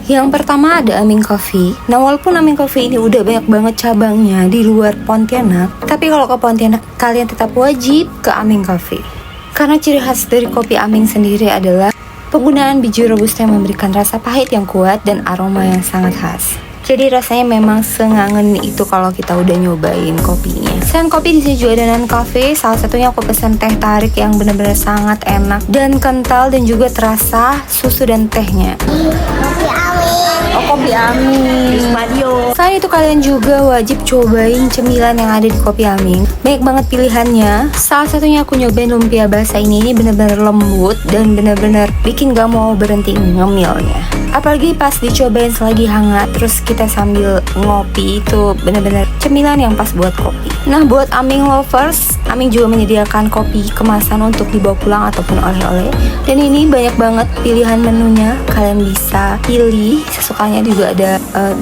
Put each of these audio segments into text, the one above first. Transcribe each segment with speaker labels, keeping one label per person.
Speaker 1: Yang pertama ada Aming Coffee. Nah, walaupun Aming Coffee ini udah banyak banget cabangnya di luar Pontianak, tapi kalau ke Pontianak kalian tetap wajib ke Aming Coffee. Karena ciri khas dari kopi Aming sendiri adalah penggunaan biji robusta yang memberikan rasa pahit yang kuat dan aroma yang sangat khas. Jadi rasanya memang sengangen itu kalau kita udah nyobain kopinya. Selain kopi di sini juga ada non cafe. Salah satunya aku pesan teh tarik yang benar-benar sangat enak dan kental dan juga terasa susu dan tehnya.
Speaker 2: Kopi Aming.
Speaker 1: Oh, kopi Aming.
Speaker 2: Madio.
Speaker 1: Selain itu kalian juga wajib cobain cemilan yang ada di kopi Aming. Banyak banget pilihannya. Salah satunya aku nyobain lumpia basah ini benar-benar lembut dan benar-benar bikin gak mau berhenti ngemilnya. Apalagi pas dicobain selagi hangat, terus kita sambil ngopi, itu benar-benar cemilan yang pas buat kopi. Nah, buat Aming lovers, Aming juga menyediakan kopi kemasan untuk dibawa pulang ataupun oleh-oleh. Dan ini banyak banget pilihan menunya, kalian bisa pilih sesukanya. Juga ada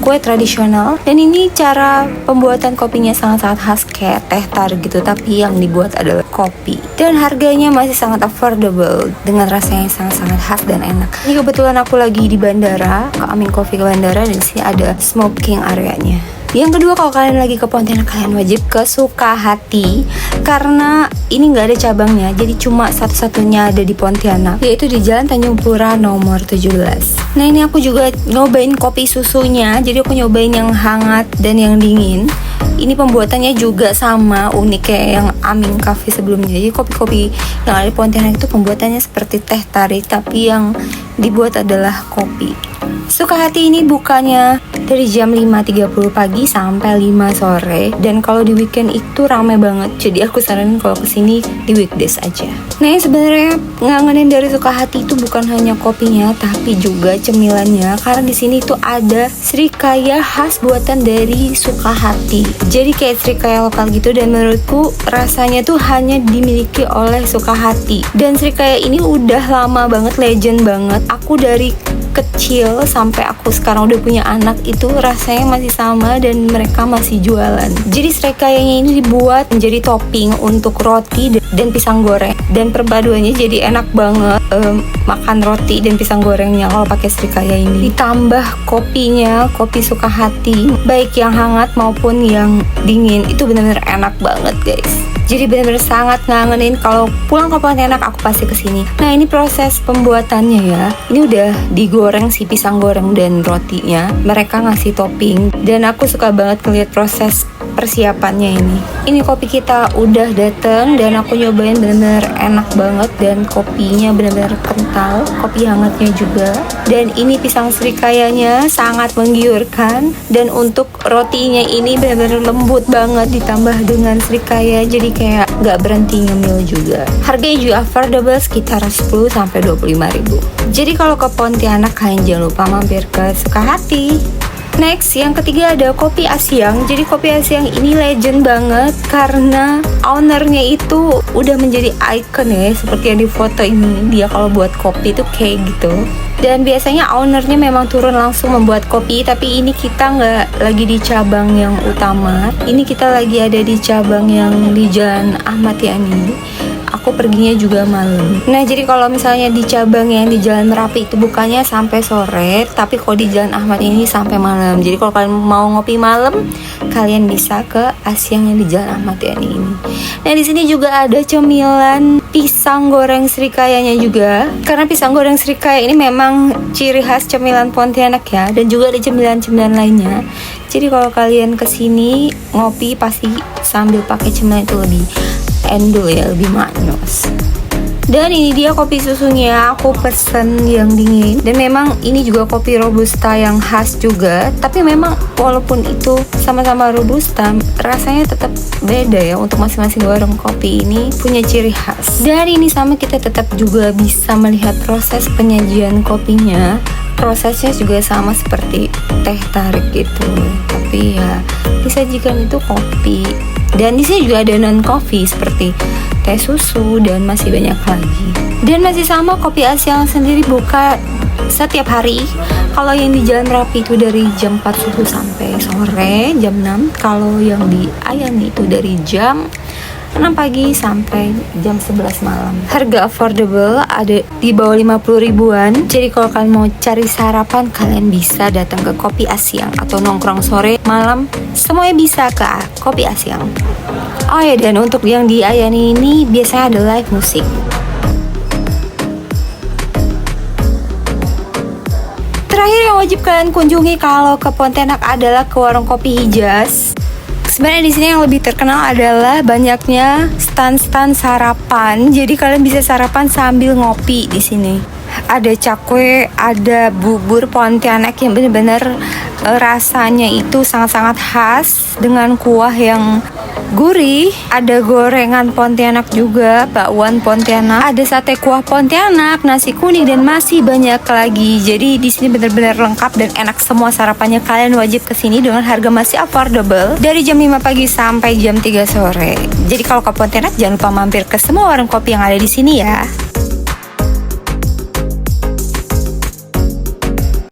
Speaker 1: kue tradisional. Dan ini cara pembuatan kopinya sangat-sangat khas kayak teh tarik gitu, tapi yang dibuat adalah kopi. Dan harganya masih sangat affordable dengan rasanya yang sangat-sangat khas dan enak. Ini kebetulan aku lagi di bandara, ke Aming Coffee ke bandara, dan sini ada smoking areanya. Yang kedua, kalau kalian lagi ke Pontianak, kalian wajib ke Sukahati karena ini nggak ada cabangnya, jadi cuma satu-satunya ada di Pontianak, yaitu di Jalan Tanjung Pura nomor 17. Nah, ini aku juga nyobain kopi susunya, jadi aku nyobain yang hangat dan yang dingin. Ini pembuatannya juga sama unik kayak yang Aming Coffee sebelumnya. Jadi kopi-kopi yang ada di Pontianak itu pembuatannya seperti teh tarik, tapi yang dibuat adalah kopi. Sukahati ini bukanya dari jam 5.30 pagi sampai 5 sore. Dan kalau di weekend itu rame banget. Jadi aku saranin kalau kesini di weekdays aja. Nah, yang sebenarnya ngangenin dari Sukahati itu bukan hanya kopinya, tapi juga cemilannya. Karena di sini tuh ada srikaya khas buatan dari Sukahati. Jadi kayak srikaya lokal gitu, dan menurutku rasanya tuh hanya dimiliki oleh Sukahati. Dan srikaya ini udah lama banget, legend banget. Aku dari kecil sampai aku sekarang udah punya anak itu rasanya masih sama dan mereka masih jualan. Jadi srikayanya ini dibuat menjadi topping untuk roti dan pisang goreng, dan perpaduannya jadi enak banget. Makan roti dan pisang gorengnya kalau pakai srikaya ini, ditambah kopinya, kopi Sukahati baik yang hangat maupun yang dingin, itu benar-benar enak banget guys. Jadi benar-benar sangat ngangenin kalau pulang ke Pontianak aku pasti kesini. Nah, ini proses pembuatannya ya. Ini udah digoreng si pisang goreng dan rotinya. Mereka ngasih topping dan aku suka banget ngeliat proses persiapannya ini. Ini kopi kita udah dateng dan aku nyobain benar-benar enak banget dan kopinya benar-benar kental, kopi hangatnya juga. Dan ini pisang srikayanya sangat menggiurkan dan untuk rotinya ini benar-benar lembut banget ditambah dengan srikaya, jadi kayak nggak berhenti ngemil juga. Harganya juga affordable, sekitar 10-25 ribu. Jadi kalau ke Pontianak kalian jangan lupa mampir ke Sukahati. Next, yang ketiga ada Kopi Asyang. Jadi Kopi Asyang ini legend banget karena ownernya itu udah menjadi icon ya, seperti yang di foto ini. Dia kalau buat kopi tuh kayak gitu. Dan biasanya ownernya memang turun langsung membuat kopi, tapi ini kita nggak lagi di cabang yang utama. Ini kita lagi ada di cabang yang di Jalan Ahmad Yani. Aku perginya juga malam. Nah, jadi kalau misalnya di cabang yang di Jalan Merapi itu bukanya sampai sore, tapi kalau di Jalan Ahmad ini sampai malam. Jadi kalau kalian mau ngopi malam, kalian bisa ke Asyang yang di Jalan Ahmad Yani ini. Nah, di sini juga ada cemilan pisang goreng srikayanya juga. Karena pisang goreng srikaya ini memang ciri khas cemilan Pontianak ya, dan juga ada cemilan-cemilan lainnya. Jadi kalau kalian kesini ngopi pasti sambil pakai cemilan itu lebih endul ya, lebih manis. Dan ini dia kopi susunya, aku pesen yang dingin. Dan memang ini juga kopi robusta yang khas juga. Tapi memang walaupun itu sama-sama robusta, rasanya tetap beda ya. Untuk masing-masing warung kopi ini punya ciri khas. Dan ini sama, kita tetap juga bisa melihat proses penyajian kopinya. Prosesnya juga sama seperti teh tarik gitu, tapi ya disajikan itu kopi. Dan di sini juga ada non coffee seperti teh susu dan masih banyak lagi. Dan masih sama, Kopi Asyang sendiri buka setiap hari. Kalau yang di Jalan Merapi itu dari jam 4 subuh sampai sore jam 6. Kalau yang di Ayani itu dari jam 6 pagi sampai jam 11 malam. Harga affordable, ada di bawah 50 ribuan. Jadi kalau kalian mau cari sarapan, kalian bisa datang ke Kopi Asyang atau nongkrong sore, malam, semuanya bisa ke Kopi Asyang. Oh ya, dan untuk yang di Ayani ini biasanya ada live musik. Terakhir yang wajib kalian kunjungi kalau ke Pontianak adalah ke warung kopi Hijaz. Sebenarnya di sini yang lebih terkenal adalah banyaknya stand-stand sarapan. Jadi kalian bisa sarapan sambil ngopi di sini. Ada cakwe, ada bubur Pontianak yang benar-benar rasanya itu sangat-sangat khas dengan kuah yang gurih. Ada gorengan Pontianak juga, bakwan Pontianak, ada sate kuah Pontianak, nasi kuning, dan masih banyak lagi. Jadi di sini benar-benar lengkap dan enak semua sarapannya. Kalian wajib kesini dengan harga masih affordable dari jam 5 pagi sampai jam 3 sore. Jadi kalau ke Pontianak jangan lupa mampir ke semua warung kopi yang ada di sini ya.